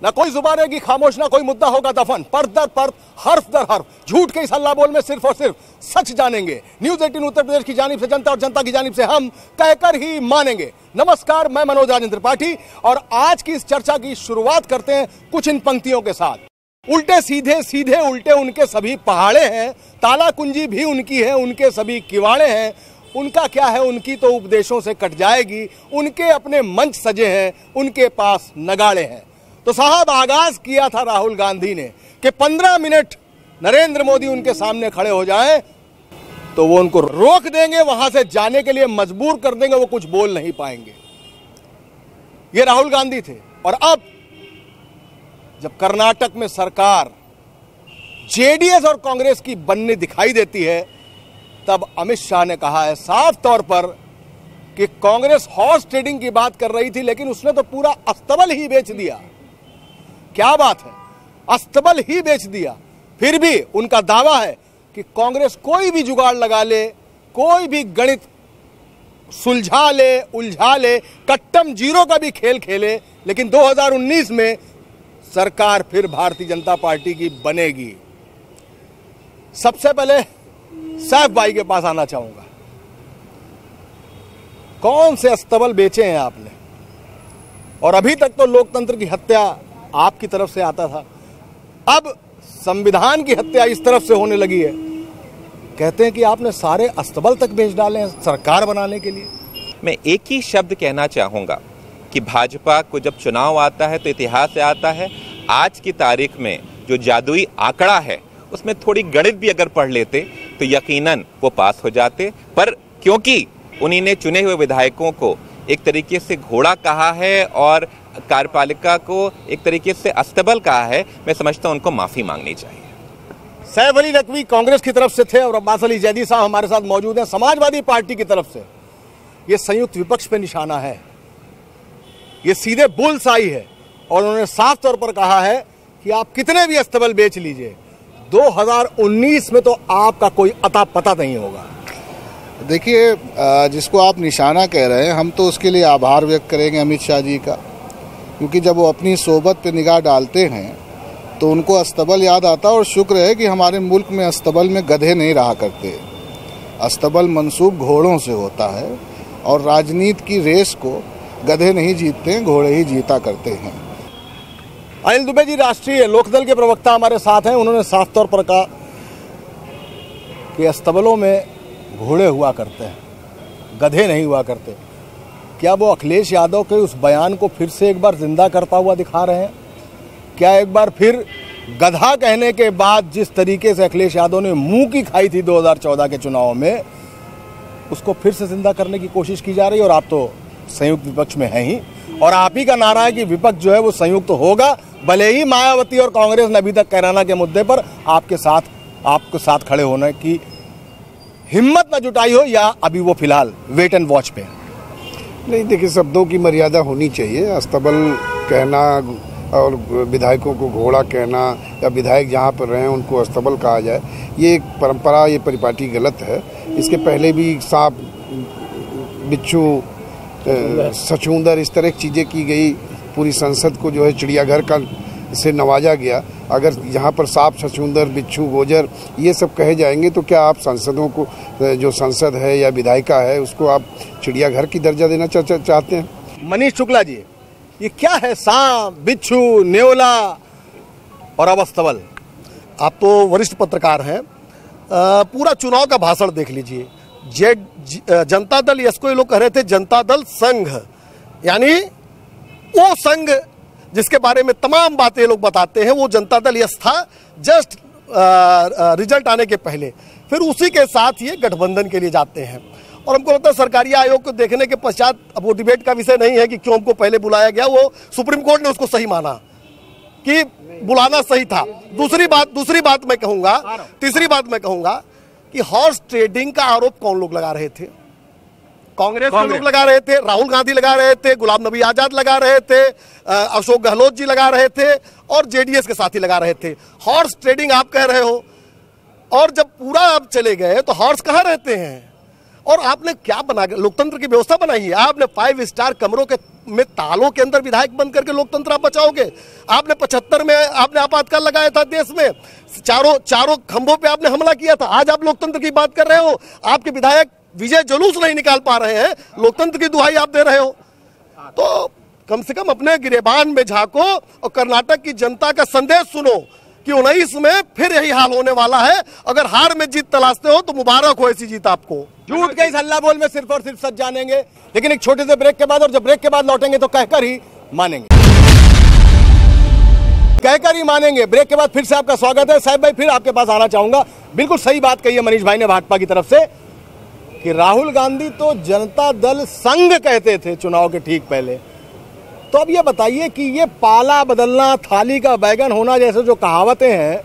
ना कोई जुबान रहेगी खामोश, ना कोई मुद्दा होगा दफन। परत दर परत, हर्फ दर हर्फ, झूठ के इस हल्ला बोल में सिर्फ और सिर्फ सच जानेंगे। न्यूज 18 उत्तर प्रदेश की जानिब से जनता और जनता की जानिब से हम कहकर ही मानेंगे। नमस्कार, मैं मनोज राजेंद्र त्रिपाठी और आज की इस चर्चा की शुरुआत करते हैं कुछ इन पंक्तियों के साथ। उल्टे सीधे, सीधे उल्टे उनके सभी पहाड़े हैं, ताला कुंजी भी उनकी है, उनके सभी किवाड़े हैं। उनका क्या है, उनकी तो उपदेशों से कट जाएगी, उनके अपने मंच सजे हैं, उनके पास नगाड़े हैं। तो साहब, आगाज किया था राहुल गांधी ने कि 15 मिनट नरेंद्र मोदी उनके सामने खड़े हो जाएं तो वो उनको रोक देंगे, वहां से जाने के लिए मजबूर कर देंगे, वो कुछ बोल नहीं पाएंगे। ये राहुल गांधी थे। और अब जब कर्नाटक में सरकार जेडीएस और कांग्रेस की बनने दिखाई देती है, तब अमित शाह ने कहा है साफ तौर पर कि कांग्रेस हॉर्स ट्रेडिंग की बात कर रही थी, लेकिन उसने तो पूरा अस्तबल ही बेच दिया। क्या बात है, अस्तबल ही बेच दिया। फिर भी उनका दावा है कि कांग्रेस कोई भी जुगाड़ लगा ले, कोई भी गणित सुलझा ले, उलझा ले, कट्टम जीरो का भी खेल खेले, लेकिन 2019 में सरकार फिर भारतीय जनता पार्टी की बनेगी। सबसे पहले सैफ भाई के पास आना चाहूंगा। कौन से अस्तबल बेचे हैं आपने? और अभी तक तो लोकतंत्र की हत्या आपकी तरफ से आता था, अब संविधान की हत्या इस तरफ से होने लगी है। कहते हैं कि आपने सारे अस्तबल तक बेच डाले हैं सरकार बनाने के लिए। मैं एक ही शब्द कहना चाहूँगा कि भाजपा को जब चुनाव आता है तो इतिहास से आता है। आज की तारीख में जो जादुई आंकड़ा है उसमें थोड़ी गणित भी अगर पढ़ लेते तो यकीनन वो पास हो जाते, पर क्योंकि उन्हीं ने चुने हुए विधायकों को एक तरीके से घोड़ा कहा है और कार्यपालिका को एक तरीके से अस्तबल कहा है, मैं समझता हूं उनको माफी मांगनी चाहिए। सैफ अली नकवी कांग्रेस की तरफ से थे और अब्बास अली जैदी साहब हमारे साथ मौजूद हैं समाजवादी पार्टी की तरफ से। ये संयुक्त विपक्ष पे निशाना है, ये सीधे बुल्सआई है और उन्होंने साफ तौर पर कहा है कि आप कितने भी अस्तबल बेच लीजिए, 2019 में तो आपका कोई अता पता नहीं होगा। देखिए, जिसको आप निशाना कह रहे हैं, हम तो उसके लिए आभार व्यक्त करेंगे अमित शाह जी का, क्योंकि जब वो अपनी सोबत पे निगाह डालते हैं तो उनको अस्तबल याद आता। और शुक्र है कि हमारे मुल्क में अस्तबल में गधे नहीं रहा करते। अस्तबल मंसूब घोड़ों से होता है और राजनीति की रेस को गधे नहीं जीतते हैं, घोड़े ही जीता करते हैं। अनिल दुबे जी राष्ट्रीय लोकदल के प्रवक्ता हमारे साथ हैं। उन्होंने साफ तौर पर कहा कि अस्तबलों में घोड़े हुआ करते हैं, गधे नहीं हुआ करते। क्या वो अखिलेश यादव के उस बयान को फिर से एक बार जिंदा करता हुआ दिखा रहे हैं? क्या एक बार फिर गधा कहने के बाद जिस तरीके से अखिलेश यादव ने मुंह की खाई थी 2014 के चुनाव में, उसको फिर से जिंदा करने की कोशिश की जा रही है? और आप तो संयुक्त विपक्ष में हैं ही, और आप ही का नारा है कि विपक्ष जो है वो संयुक्त होगा, भले ही मायावती और कांग्रेस ने अभी तक कैराना के मुद्दे पर आपके साथ खड़े होने की हिम्मत न जुटाई हो, या अभी वो फिलहाल वेट एंड वॉच पे? नहीं, देखिए, शब्दों की मर्यादा होनी चाहिए। अस्तबल कहना और विधायकों को घोड़ा कहना या विधायक जहाँ पर रहे उनको अस्तबल कहा जाए, ये एक परंपरा, ये परिपाटी गलत है। इसके पहले भी सांप, बिच्छू, सचूंदर, इस तरह की चीज़ें की गई। पूरी संसद को जो है चिड़ियाघर का से नवाजा गया। अगर यहाँ पर सांप, सचूंदर, बिच्छू, गोजर ये सब कहे जाएंगे तो क्या आप सांसदों को, जो संसद है या विधायिका है, उसको आप चिड़ियाघर की दर्जा देना चाहते हैं? मनीष शुक्ला जी, ये क्या है सांप, बिच्छू, न्योला और अब अस्तबल? आप तो वरिष्ठ पत्रकार हैं, पूरा चुनाव का भाषण देख लीजिए। जनता दल, इसको ये लोग कह रहे थे जनता दल संघ, यानी वो संघ जिसके बारे में तमाम बातें लोग बताते हैं, वो जनता दल यस था जस्ट रिजल्ट आने के पहले। फिर उसी के साथ ये गठबंधन के लिए जाते हैं। और हमको लगता है सरकारी आयोग को देखने के पश्चात, अब वो डिबेट का विषय नहीं है कि क्यों हमको पहले बुलाया गया, वो सुप्रीम कोर्ट ने उसको सही माना कि बुलाना सही था। तीसरी बात मैं कहूंगा कि हॉर्स ट्रेडिंग का आरोप कौन लोग लगा रहे थे? कांग्रेस के लोग लगा रहे थे, राहुल गांधी लगा रहे थे, गुलाम नबी आजाद लगा रहे थे, अशोक गहलोत जी लगा रहे थे और जेडीएस के साथी लगा रहे थे। हॉर्स ट्रेडिंग आप कह रहे हो, और जब पूरा आप चले गए तो हॉर्स कहाँ रहते हैं? और आपने क्या बना, लोकतंत्र की व्यवस्था बनाई है आपने 5 स्टार कमरों के में तालों के अंदर विधायक बंद करके लोकतंत्र आप बचाओगे? आपने 75 में आपने आपातकाल लगाया था देश में, चारों खंभों पे आपने हमला किया था। आज आप लोकतंत्र की बात कर रहे हो, आपके विधायक विजय जुलूस नहीं निकाल पा रहे हैं, लोकतंत्र की दुहाई आप दे रहे हो। तो कम से कम अपने गिरेबान में झांको और कर्नाटक की जनता का संदेश सुनो कि 19 में फिर यही हाल होने वाला है। अगर हार में जीत तलाशते हो तो मुबारक हो ऐसी जीत आपको। झूठ के इस हल्ला बोल में सिर्फ और सिर्फ सच जानेंगे, लेकिन एक छोटे से ब्रेक के बाद, और जब ब्रेक के बाद लौटेंगे तो कहकर ही मानेंगे, कहकर ही मानेंगे। ब्रेक के बाद फिर से आपका स्वागत है। साहिब भाई, फिर आपके पास आना चाहूंगा। बिल्कुल सही बात कही है मनीष भाई ने भाजपा की तरफ से कि राहुल गांधी तो जनता दल संघ कहते थे चुनाव के ठीक पहले। तो अब ये बताइए कि ये पाला बदलना, थाली का बैगन होना जैसे जो कहावतें हैं,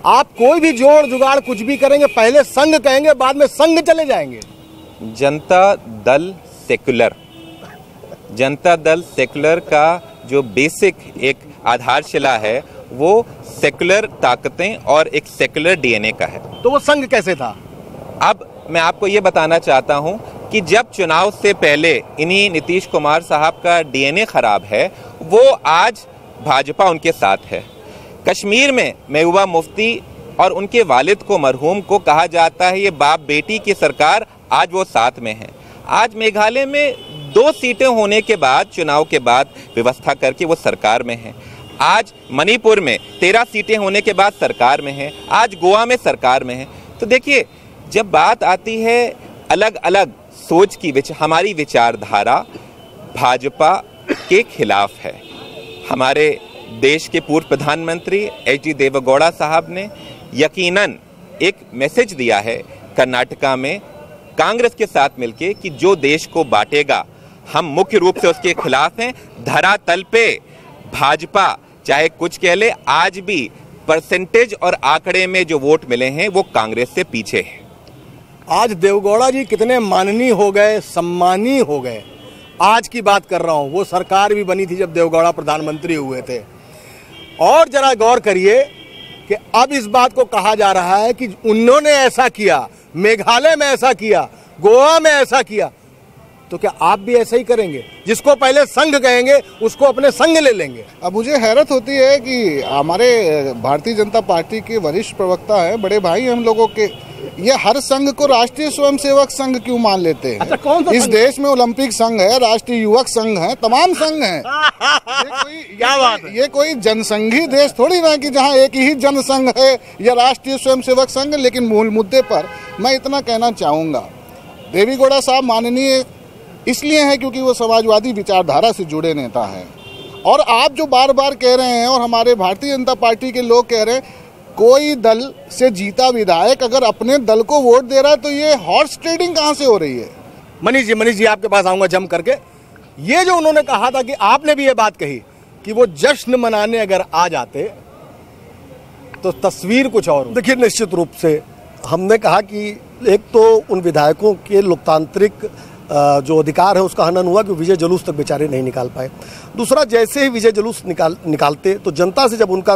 आप कोई भी जोड़ जुगाड़ कुछ भी करेंगे, पहले संघ कहेंगे, बाद में संघ चले जाएंगे। जनता दल सेक्युलर, जनता दल सेक्युलर का जो बेसिक एक आधारशिला है वो सेक्युलर ताकतें और एक सेक्युलर डीएनए का है। तो वो संघ कैसे था? अब मैं आपको ये बताना चाहता हूं कि जब चुनाव से पहले इन्हीं नीतीश कुमार साहब का डीएनए खराब है, वो आज भाजपा उनके साथ है। कश्मीर में महबूबा मुफ्ती और उनके वालिद को, मरहूम को कहा जाता है ये बाप बेटी की सरकार, आज वो साथ में है। आज मेघालय में 2 सीटें होने के बाद, चुनाव के बाद व्यवस्था करके वो सरकार में है। आज मणिपुर में 13 सीटें होने के बाद सरकार में है। आज गोवा में सरकार में है। तो देखिए, जब बात आती है अलग अलग सोच की, हमारी विचारधारा भाजपा के खिलाफ है। हमारे देश के पूर्व प्रधानमंत्री एच.डी. देवेगौड़ा साहब ने यकीनन एक मैसेज दिया है कर्नाटका में कांग्रेस के साथ मिलके कि जो देश को बांटेगा, हम मुख्य रूप से उसके खिलाफ हैं। धरातल पे भाजपा चाहे कुछ कह ले, आज भी परसेंटेज और आंकड़े में जो वोट मिले हैं वो कांग्रेस से पीछे है। आज देवगौड़ा जी कितने माननीय हो गए, सम्मानीय हो गए। आज की बात कर रहा हूं, वो सरकार भी बनी थी जब देवगौड़ा प्रधानमंत्री हुए थे। और जरा गौर करिए कि अब इस बात को कहा जा रहा है कि उन्होंने ऐसा किया, मेघालय में ऐसा किया, गोवा में ऐसा किया, तो क्या आप भी ऐसा ही करेंगे? जिसको पहले संघ कहेंगे उसको अपने संघ ले लेंगे। अब मुझे हैरत होती है कि हमारे भारतीय जनता पार्टी के वरिष्ठ प्रवक्ता हैं, बड़े भाई हम लोगों के, ये हर संघ को राष्ट्रीय स्वयंसेवक संघ क्यों मान लेते हैं? अच्छा, कौन सा इस देश में ओलंपिक संघ है, राष्ट्रीय युवक संघ है, तमाम संघ हैं। क्या बात है? ये कोई जनसंघी देश थोड़ी ना कि जहाँ एक ही जनसंघ है या राष्ट्रीय स्वयंसेवक संघ। लेकिन मूल मुद्दे पर मैं इतना कहना चाहूंगा, देवेगौड़ा साहब माननीय इसलिए हैं क्योंकि वो समाजवादी विचारधारा से जुड़े नेता हैं। और आप जो बार बार कह रहे हैं और हमारे भारतीय जनता पार्टी के लोग कह रहे हैं, कोई दल से जीता विधायक अगर अपने दल को वोट दे रहा है तो ये हॉर्स ट्रेडिंग कहाँ से हो रही है? मनीष जी आपके पास आऊंगा जम करके। ये जो उन्होंने कहा था कि आपने भी ये बात कही कि वो जश्न मनाने अगर आ जाते तो तस्वीर कुछ और। देखिए, निश्चित रूप से हमने कहा कि एक तो उन विधायकों के लोकतांत्रिक जो अधिकार है उसका हनन हुआ कि विजय जुलूस तक बेचारे नहीं निकाल पाए। दूसरा, जैसे ही विजय जुलूस निकालते तो जनता से जब उनका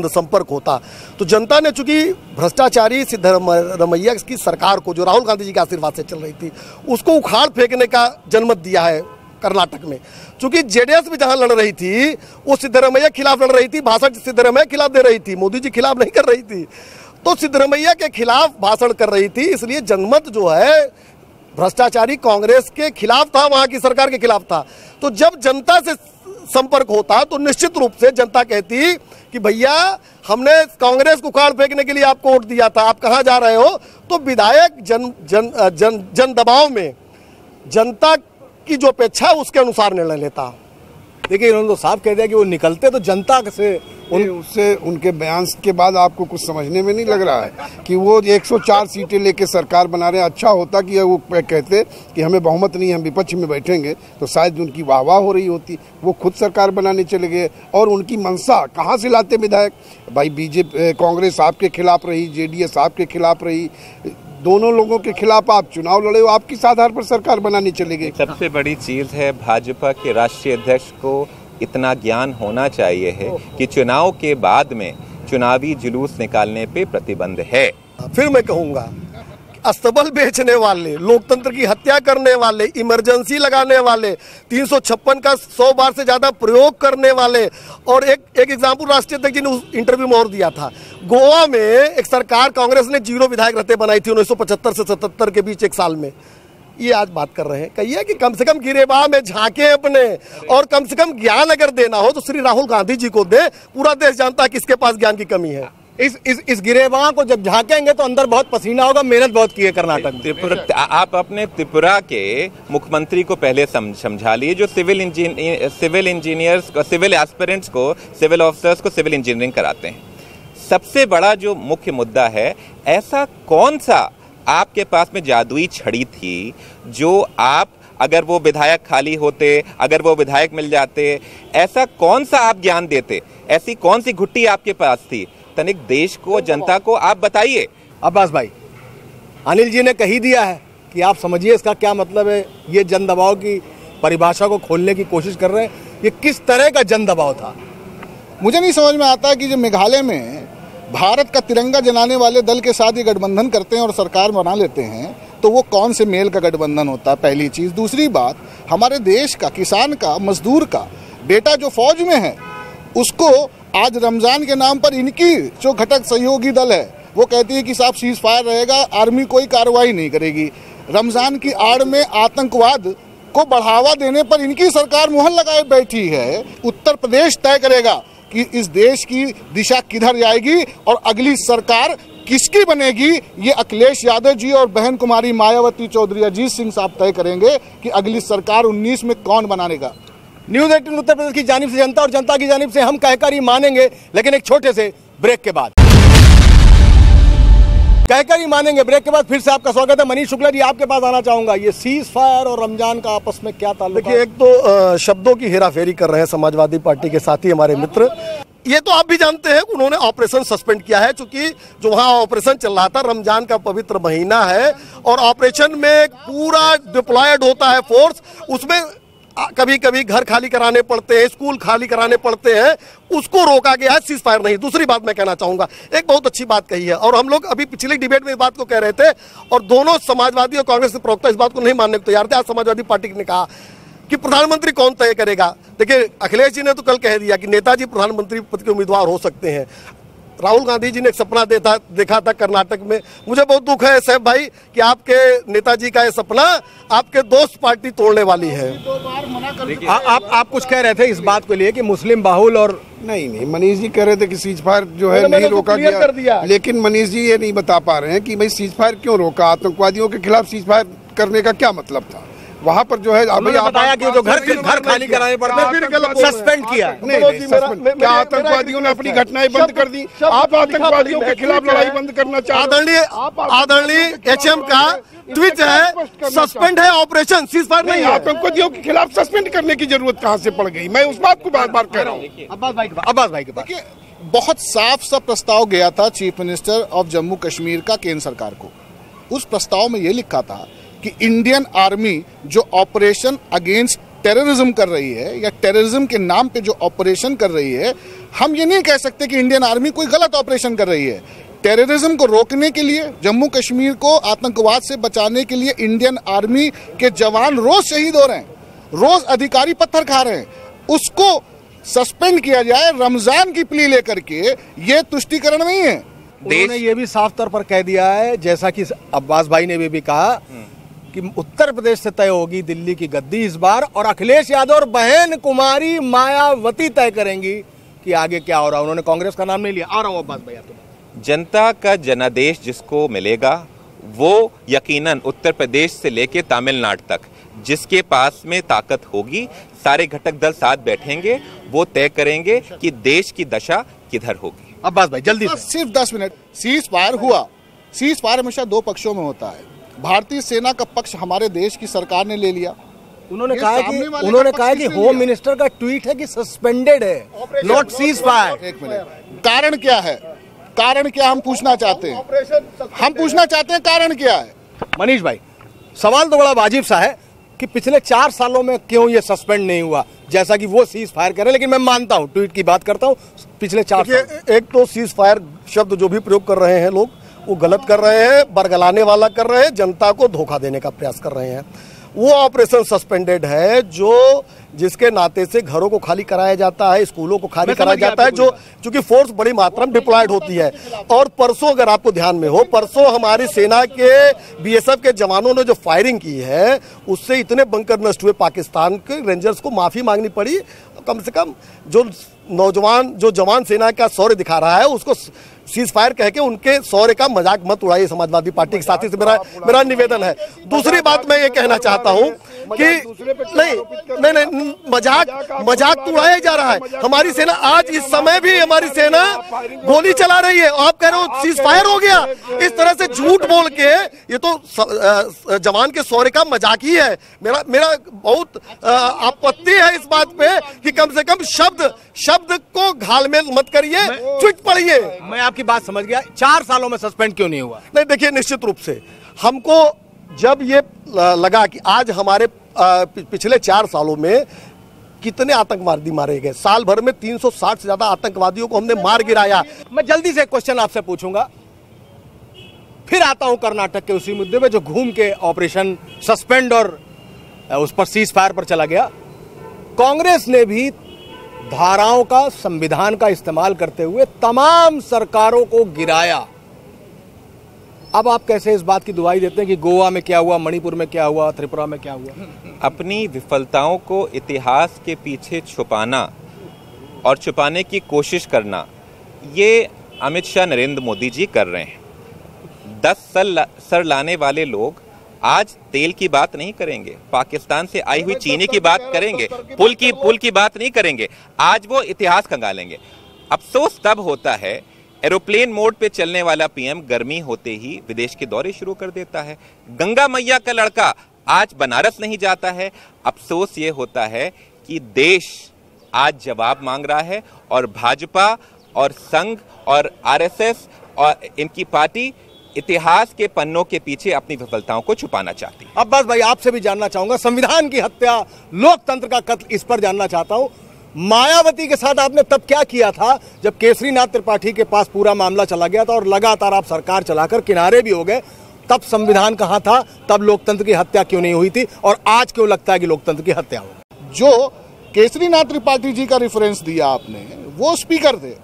संपर्क होता तो जनता ने, चूंकि भ्रष्टाचारी सिद्धरमैया की सरकार को, जो राहुल गांधी जी के आशीर्वाद से चल रही थी, उसको उखाड़ फेंकने का जनमत दिया है कर्नाटक में। चूंकि जेडीएस भी जहां लड़ रही थी वो सिद्धरमैया खिलाफ लड़ रही थी, भाषण सिद्धरमैया खिलाफ दे रही थी, मोदी जी खिलाफ नहीं कर रही थी। तो सिद्धरमैया के खिलाफ भाषण कर रही थी, इसलिए जनमत जो है भ्रष्टाचारी कांग्रेस के खिलाफ था, वहां की सरकार के खिलाफ था। तो जब जनता से संपर्क होता तो निश्चित रूप से जनता कहती कि भैया हमने कांग्रेस को उखाड़ फेंकने के लिए आपको वोट दिया था, आप कहां जा रहे हो? तो विधायक जन दबाव में जनता की जो अपेक्षा है उसके अनुसार निर्णय लेता। देखिए, इन्होंने तो साफ कह दिया कि वो निकलते तो जनता से उससे उनके बयान के बाद आपको कुछ समझने में नहीं लग रहा है कि वो 104 सीटें लेके सरकार बना रहे हैं। अच्छा होता कि वो कहते कि हमें बहुमत नहीं, हम विपक्ष में बैठेंगे, तो शायद उनकी वाहवाह हो रही होती। वो खुद सरकार बनाने चले गए। और उनकी मंशा कहाँ से लाते विधायक? भाई बीजेपी, कांग्रेस आपके खिलाफ रही, जेडीएस आपके खिलाफ रही, दोनों लोगों के खिलाफ आप चुनाव लड़े हो, आप किस आधार पर सरकार बनाने चले गए? सबसे बड़ी चीज है, भाजपा के राष्ट्रीय अध्यक्ष को इतना ज्ञान होना चाहिए है कि चुनाव के बाद में चुनावी जुलूस निकालने पे प्रतिबंध है। फिर मैं कहूँगा अस्तबल बेचने वाले, लोकतंत्र की हत्या करने वाले, इमरजेंसी लगाने वाले, 356 का 100 बार से ज्यादा प्रयोग करने वाले। और एक एग्जाम्पल राष्ट्रीय अध्यक्ष जी ने उस इंटरव्यू में और दिया था, गोवा में एक सरकार कांग्रेस ने 0 विधायक रहते बनाई थी 1975 से 77 के बीच एक साल में। ये आज बात कर रहे हैं, कहिए कि कम से कम गिरेबान में झांके अपने, और कम से कम ज्ञान अगर देना हो तो श्री राहुल गांधी जी को दे। पूरा देश जानता है किसके पास ज्ञान की कमी है। इस गिरेबान को जब झांकेंगे तो अंदर बहुत पसीना होगा, मेहनत बहुत की है कर्नाटक में। त्रिपुरा, आप अपने त्रिपुरा के मुख्यमंत्री को पहले समझा लिए, जो सिविल इंजीनियर्स को, सिविल एस्पिरेंट्स को, सिविल ऑफिसर्स को सिविल इंजीनियरिंग कराते हैं। सबसे बड़ा जो मुख्य मुद्दा है, ऐसा कौन सा आपके पास में जादुई छड़ी थी जो आप, अगर वो विधायक खाली होते, अगर वो विधायक मिल जाते, ऐसा कौन सा आप ज्ञान देते, ऐसी कौन सी घुट्टी आपके पास थी? तनिक देश को, जनता को आप बताइए। अब्बास भाई, अनिल जी ने कही दिया है कि आप समझिए इसका क्या मतलब है। ये जन दबाव की परिभाषा को खोलने की कोशिश कर रहे हैं। ये किस तरह का जन दबाव था? मुझे नहीं समझ में आता कि जब मेघालय में भारत का तिरंगा जलाने वाले दल के साथ ये गठबंधन करते हैं और सरकार बना लेते हैं, तो वो कौन से मेल का गठबंधन होता है, पहली चीज़। दूसरी बात, हमारे देश का, किसान का, मजदूर का बेटा जो फौज में है, उसको आज रमज़ान के नाम पर इनकी जो घटक सहयोगी दल है वो कहती है कि साहब सीज फायर रहेगा, आर्मी कोई कार्रवाई नहीं करेगी। रमज़ान की आड़ में आतंकवाद को बढ़ावा देने पर इनकी सरकार मुहर लगाए बैठी है। उत्तर प्रदेश तय करेगा कि इस देश की दिशा किधर जाएगी और अगली सरकार किसकी बनेगी। ये अखिलेश यादव जी और बहन कुमारी मायावती चौधरी अजीत सिंह साहब तय करेंगे कि अगली सरकार 19 में कौन बनानेगा। न्यूज़ 18 उत्तर प्रदेश की जानिब से जनता और जनता की जानिब से हम कहकर ही मानेंगे, लेकिन एक छोटे से ब्रेक के बाद। कहकर ही मानेंगे, ब्रेक के बाद फिर से आपका स्वागत है। मनीष शुक्ला जी, आपके पास आना चाहूंगा। ये सीज फायर और रमजान का आपस में क्या ताल्लुक है? देखिए, एक तो शब्दों की हेराफेरी कर रहे हैं समाजवादी पार्टी के साथी हमारे मित्र। ये तो आप भी जानते हैं, उन्होंने ऑपरेशन सस्पेंड किया है, क्योंकि जो वहाँ ऑपरेशन चल रहा था, रमजान का पवित्र महीना है और ऑपरेशन में पूरा डिप्लॉयड होता है फोर्स। उसमें कभी कभी घर खाली कराने पड़ते हैं, स्कूल खाली कराने पड़ते हैं, उसको रोका गया है, सीज फायर नहीं। दूसरी बात मैं कहना चाहूंगा, एक बहुत अच्छी बात कही है, और हम लोग अभी पिछले डिबेट में इस बात को कह रहे थे, और दोनों समाजवादी और कांग्रेस के प्रवक्ता इस बात को नहीं मानने को तैयार थे। आज समाजवादी पार्टी ने कहा कि प्रधानमंत्री कौन तय करेगा। देखिए, अखिलेश जी ने तो कल कह दिया कि नेताजी प्रधानमंत्री पद के उम्मीदवार हो सकते हैं। राहुल गांधी जी ने एक सपना देखा था कर्नाटक में। मुझे बहुत दुख है साहब भाई कि आपके नेताजी का ये सपना आपके दोस्त पार्टी तोड़ने वाली है। आप कुछ कह रहे थे इस बात को लिए कि मुस्लिम बाहुल, और नहीं, मनीष जी कह रहे थे कि सीज फायर जो है नहीं रोका गया, लेकिन मनीष जी ये नहीं बता पा रहे हैं कि भाई सीज फायर क्यों रोका, आतंकवादियों के खिलाफ सीज फायर करने का क्या मतलब था। वहाँ पर जो है बताया कि जो घर खाली कराने पड़ते हैं, सस्पेंड किया। क्या आतंकवादियों ने अपनी घटनाएं बंद कर दी? आप आतंकवादियों के खिलाफ लड़ाई बंद करना चाहते हैं? आदरणीय एचएम का ट्वीट है, सस्पेंड है ऑपरेशन, सीज फायर नहीं। आतंकवादियों के खिलाफ सस्पेंड करने की जरूरत कहाँ से पड़ गई? मैं उस बात को बार बार कह रहा हूँ। अब्बास भाई के पास बहुत साफ सा प्रस्ताव गया था chief minister of Jammu Kashmir का केंद्र सरकार को। उस प्रस्ताव में यह लिखा था कि इंडियन आर्मी जो ऑपरेशन अगेंस्ट टेररिज्म कर रही है, या टेररिज्म के नाम पे जो ऑपरेशन कर रही है, हम ये नहीं कह सकते कि इंडियन आर्मी कोई गलत ऑपरेशन कर रही है। टेररिज्म को रोकने के लिए, जम्मू कश्मीर को आतंकवाद से बचाने के लिए इंडियन आर्मी के जवान रोज शहीद हो रहे हैं, रोज अधिकारी पत्थर खा रहे हैं। उसको सस्पेंड किया जाए रमजान की प्ली लेकर के, ये तुष्टीकरण नहीं है। उन्होंने ये भी साफ तौर पर कह दिया है, जैसा कि अब्बास भाई ने भी कहा, कि उत्तर प्रदेश से तय होगी दिल्ली की गद्दी इस बार, और अखिलेश यादव और बहन कुमारी मायावती तय करेंगी कि आगे क्या हो रहा है। उन्होंने कांग्रेस का नाम नहीं लिया। आ रहा हूं अब्बास भाई आपके। जनता का जनादेश जिसको मिलेगा, वो यकीनन उत्तर प्रदेश से लेके तमिलनाडु तक जिसके पास में ताकत होगी, सारे घटक दल साथ बैठेंगे, वो तय करेंगे कि देश की दशा किधर होगी। अब्बास भाई जल्दी से, सिर्फ 10 मिनट। सीज फायर हुआ। सीज फायर हमेशा दो पक्षों में होता है। भारतीय सेना का पक्ष हमारे देश की सरकार ने ले लिया। उन्होंने कहा कि होम मिनिस्टर का ट्वीट है कि सस्पेंडेड है, नॉट सीज फायर। एक मिनट, कारण क्या है? कारण क्या हम पूछना चाहते हैं? हम पूछना चाहते हैं कारण क्या है? मनीष भाई, सवाल तो बड़ा वाजिब सा है कि पिछले 4 सालों में क्यों ये सस्पेंड नहीं हुआ, जैसा कि वो सीज फायर कर रहे हैं। लेकिन मैं मानता हूं, ट्वीट की बात करता हूं, पिछले 4 साल। एक तो सीज फायर शब्द जो भी प्रयोग कर रहे हैं लोग, वो गलत कर रहे हैं, बरगलाने वाला कर रहे हैं, जनता को धोखा देने का प्रयास कर रहे हैं। वो ऑपरेशन सस्पेंडेड है जो जिसके नाते से घरों को खाली कराया जाता है, स्कूलों को खाली कराया जाता है, जो चूंकि फोर्स बड़ी मात्रा में डिप्लॉयड होती है। और परसों अगर आपको ध्यान में हो, परसों हमारी सेना के बीएसएफ के जवानों ने जो फायरिंग की है उससे इतने बंकर नष्ट हुए, पाकिस्तान के रेंजर्स को माफी मांगनी पड़ी। कम से कम जो जवान सेना का शौर्य दिखा रहा है उसको सीज फायर कह के उनके शौर्य का मजाक मत उड़ाइए। समाजवादी पार्टी के साथी से मेरा निवेदन है। दूसरी बात मैं ये कहना चाहता हूं कि नहीं मजाक तो उड़ाया जा रहा है। हमारी सेना आज इस समय भी हमारी सेना गोली चला रही है, आप कह रहे हो सीज फायर हो गया। इस तरह से झूठ बोल के ये तो जवान के शौर्य का मजाक ही है। मेरा बहुत आपत्ति है इस बात पे कि कम से कम शब्द को घालमेल मत करिए, ट्वीट पढ़िए। मैं आपकी बात समझ गया। 4 सालों में सस्पेंड क्यों नहीं हुआ? नहीं, देखिए निश्चित रूप से हमको जब ये लगा कि आज हमारे पिछले 4 सालों में कितने आतंकवादी मारे गए, साल भर में 360 से ज्यादा आतंकवादियों को हमने मार गिराया। मैं जल्दी से एक क्वेश्चन आपसे पूछूंगा, फिर आता हूं कर्नाटक के उसी मुद्दे पे जो घूम के ऑपरेशन सस्पेंड और उस पर सीज फायर पर चला गया। कांग्रेस ने भी धाराओं का, संविधान का इस्तेमाल करते हुए तमाम सरकारों को गिराया। अब आप कैसे इस बात की दुहाई देते हैं कि गोवा में क्या हुआ, मणिपुर में क्या हुआ, त्रिपुरा में क्या हुआ? अपनी विफलताओं को इतिहास के पीछे छुपाना और छुपाने की कोशिश करना, ये अमित शाह, नरेंद्र मोदी जी कर रहे हैं। 10 सर लाने वाले लोग आज तेल की बात नहीं करेंगे, पाकिस्तान से आई हुई चीनी की बात करेंगे, पुल की बात नहीं करेंगे। आज वो इतिहास खंगालेंगे। अफसोस तब होता है एरोप्लेन मोड पे चलने वाला पीएम गर्मी होते ही विदेश के दौरे शुरू कर देता है। गंगा मैया का लड़का आज बनारस नहीं जाता है। अफसोस ये होता है कि देश आज जवाब मांग रहा है और भाजपा और संघ और आरएसएस और इनकी पार्टी इतिहास के पन्नों के पीछे अपनी विफलताओं को छुपाना चाहती है। अब्बास भाई, आपसे भी जानना चाहूंगा, संविधान की हत्या, लोकतंत्र का कत्ल, इस पर जानना चाहता हूं। मायावती के साथ आपने तब क्या किया था जब केसरीनाथ त्रिपाठी के पास पूरा मामला चला गया था और लगातार आप सरकार चलाकर किनारे भी हो गए? तब संविधान कहां था? तब लोकतंत्र की हत्या क्यों नहीं हुई थी? और आज क्यों लगता है कि लोकतंत्र की हत्या होगी? जो केसरीनाथ त्रिपाठी जी का रेफरेंस दिया आपने, वो स्पीकर थे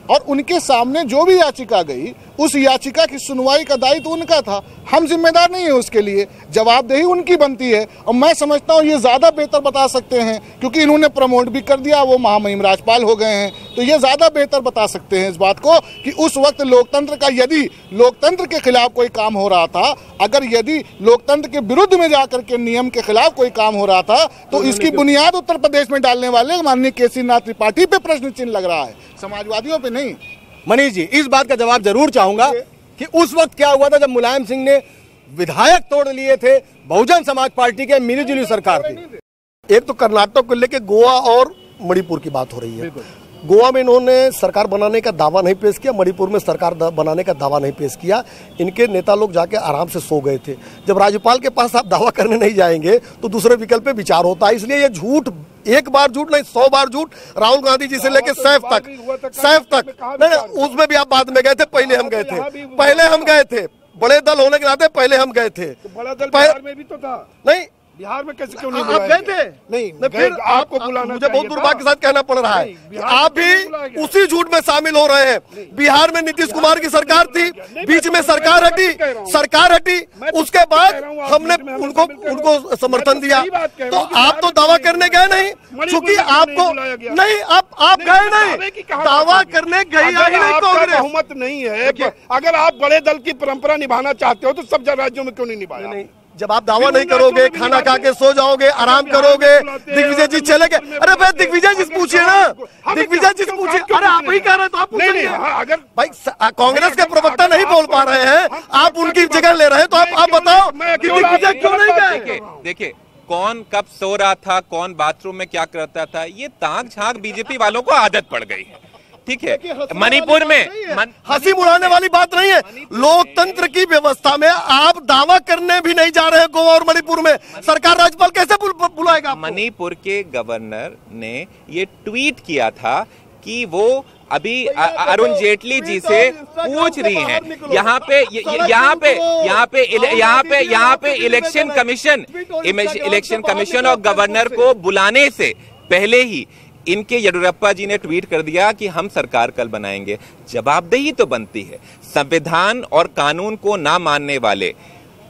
और उनके सामने जो भी याचिका गई उस याचिका की सुनवाई का दायित्व उनका था। हम जिम्मेदार नहीं है उसके लिए, जवाबदेही उनकी बनती है। और मैं समझता हूँ ये ज्यादा बेहतर बता सकते हैं क्योंकि इन्होंने प्रमोट भी कर दिया, वो महामहिम राज्यपाल हो गए हैं, तो ये ज्यादा बेहतर बता सकते हैं इस बात को कि उस वक्त लोकतंत्र का, यदि लोकतंत्र के खिलाफ कोई काम हो रहा था, अगर यदि लोकतंत्र के विरुद्ध में जाकर के नियम के खिलाफ कोई काम हो रहा था, तो इसकी बुनियाद उत्तर प्रदेश में डालने वाले माननीय केसरीनाथ त्रिपाठी पे प्रश्न चिन्ह लग रहा है, समाजवादियों पे नहीं। मनीष जी, इस बात का जवाब जरूर चाहूंगा कि उस वक्त क्या हुआ था जब मुलायम सिंह ने विधायक तोड़ लिए थे, बहुजन समाज पार्टी के मिलीजुली सरकार थी। एक तो कर्नाटक को लेकर गोवा और मणिपुर की बात हो रही है। गोवा में इन्होंने सरकार बनाने का दावा नहीं पेश किया, मणिपुर में सरकार बनाने का दावा नहीं पेश किया। इनके नेता लोग जाके आराम से सो गए थे। जब राज्यपाल के पास आप दावा करने नहीं जाएंगे तो दूसरे विकल्प पे विचार होता है। इसलिए ये झूठ, एक बार झूठ नहीं 100 बार झूठ, राहुल गांधी जी से लेके सैफ तक नहीं, उसमें भी आप बाद में गए थे, पहले हम गए थे, बड़े दल होने के नाते पहले हम गए थे। बड़ा दल बिहार में भी तो था। नहीं, बिहार में कैसे क्यों नहीं आप गए थे? नहीं, फिर आपको बुलाना, मुझे बहुत दुर्भाग्य के साथ कहना पड़ रहा है कि आप भी उसी झूठ में शामिल हो रहे हैं। बिहार में नीतीश कुमार की सरकार थी, बीच में सरकार हटी, उसके बाद हमने उनको समर्थन दिया। तो आप तो दावा करने गए नहीं, क्योंकि आपको नहीं, आप गए नहीं, दावा करने गई कांग्रेस। बहुमत नहीं है। अगर आप बड़े दल की परंपरा निभाना चाहते हो तो सब राज्यों में क्यों नहीं निभाया? जब आप दावा नहीं करोगे, खाना खा के सो जाओगे, आराम करोगे, दिग्विजय जी चले गए। अरे भाई दिग्विजय जी पूछिए ना, दिग्विजय जी पूछिए। अरे आप ही कह रहे तो आप पूछिए। अगर भाई कांग्रेस के प्रवक्ता नहीं बोल पा रहे हैं, आप उनकी जगह ले रहे हैं, तो आप बताओ कि दिग्विजय क्यों नहीं गए? देखिए, कौन कब सो रहा था, कौन बाथरूम में क्या करता था, ये ताक झांक बीजेपी वालों को आदत पड़ गई है। ठीक है, मणिपुर में हंसी उड़ाने वाली बात नहीं है। लोकतंत्र की व्यवस्था में आप दावा करने भी नहीं जा रहे हैं। गोवा और मणिपुर में सरकार राज्यपाल कैसे बुलाएगा? मणिपुर के गवर्नर ने ये ट्वीट किया था कि वो अभी अरुण जेटली जी से पूछ रही हैं। यहाँ पे इलेक्शन कमीशन और गवर्नर को बुलाने से पहले ही इनके येडियुरप्पा जी ने ट्वीट कर दिया कि हम सरकार कल बनाएंगे। जवाबदेही तो बनती है। संविधान और कानून को ना मानने वाले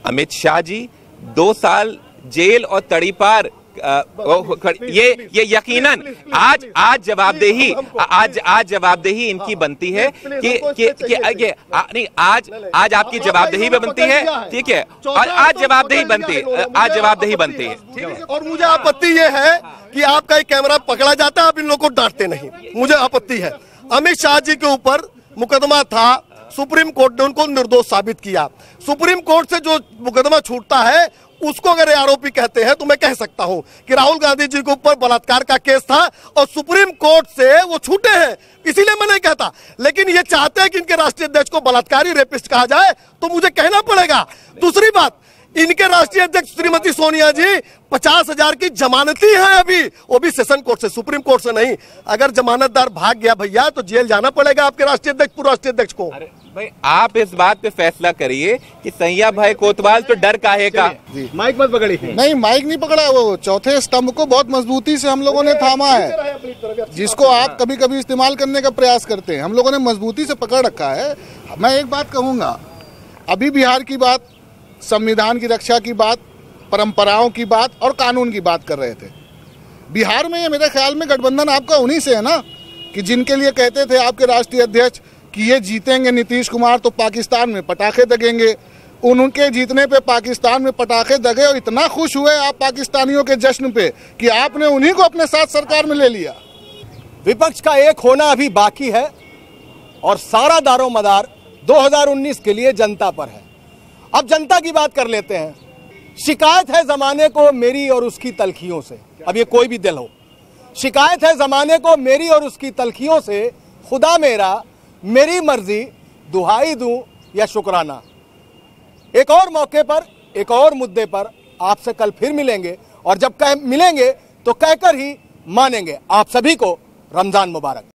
अमित शाह जी 2 साल जेल और तड़ीपार ये यकीनन आज जवाबदेही इनकी बनती है कि नहीं आज आपकी जवाबदेही भी बनती है, ठीक है, और आज जवाबदेही बनती है। और मुझे आपत्ति ये है कि आपका एक कैमरा पकड़ा जाता है, आप इन लोगों को डांटते नहीं, मुझे आपत्ति है। अमित शाह जी के ऊपर मुकदमा था, सुप्रीम कोर्ट ने उनको निर्दोष साबित किया। सुप्रीम कोर्ट से जो मुकदमा छूटता है उसको अगर आरोपी कहते हैं तो मैं कह सकता हूं कि राहुल गांधी जी के ऊपर बलात्कार का केस था और सुप्रीम कोर्ट से वो छूटे हैं, इसीलिए मैं नहीं कहता। लेकिन ये चाहते हैं कि इनके राष्ट्रीय अध्यक्ष को बलात्कारी रेपिस्ट कहा जाए तो मुझे कहना पड़ेगा। दूसरी बात, इनके राष्ट्रीय अध्यक्ष श्रीमती सोनिया जी 50,000 की जमानती है अभी, वो भी सेशन कोर्ट से, सुप्रीम कोर्ट से नहीं। अगर जमानतदार भाग गया भैया तो जेल जाना पड़ेगा आपके राष्ट्रीय अध्यक्ष, पूर्व राष्ट्रीय अध्यक्ष को। भाई आप इस बात पे फैसला करिए कि सैया भाई कोतवाल तो डर काहे का। माइक मत पकड़िए। नहीं, माइक नहीं पकड़ा, वो चौथे स्तंभ को बहुत मजबूती से हम लोगों ने थामा है, जिसको आप कभी कभी इस्तेमाल करने का प्रयास करते हैं। हम लोगों ने मजबूती से पकड़ रखा है। मैं एक बात कहूंगा, अभी बिहार की बात, संविधान की रक्षा की बात, परंपराओं की बात और कानून की बात कर रहे थे। बिहार में ये मेरे ख्याल में गठबंधन आपका उन्हीं से है ना, कि जिनके लिए कहते थे आपके राष्ट्रीय अध्यक्ष कि ये जीतेंगे नीतीश कुमार तो पाकिस्तान में पटाखे दगेंगे। उनके जीतने पे पाकिस्तान में पटाखे दगे और इतना खुश हुए आप पाकिस्तानियों के जश्न पे कि आपने उन्हीं को अपने साथ सरकार में ले लिया। विपक्ष का एक होना अभी बाकी है और सारा दारोमदार 2019 के लिए जनता पर है। अब जनता की बात कर लेते हैं। शिकायत है जमाने को मेरी और उसकी तलखियों से, अब ये कोई भी दिल हो, शिकायत है जमाने को मेरी और उसकी तलखियों से, खुदा मेरा मेरी मर्जी दुहाई दूं या शुक्राना। एक और मौके पर, एक और मुद्दे पर आपसे कल फिर मिलेंगे और जब मिलेंगे तो कहकर ही मानेंगे। आप सभी को रमजान मुबारक।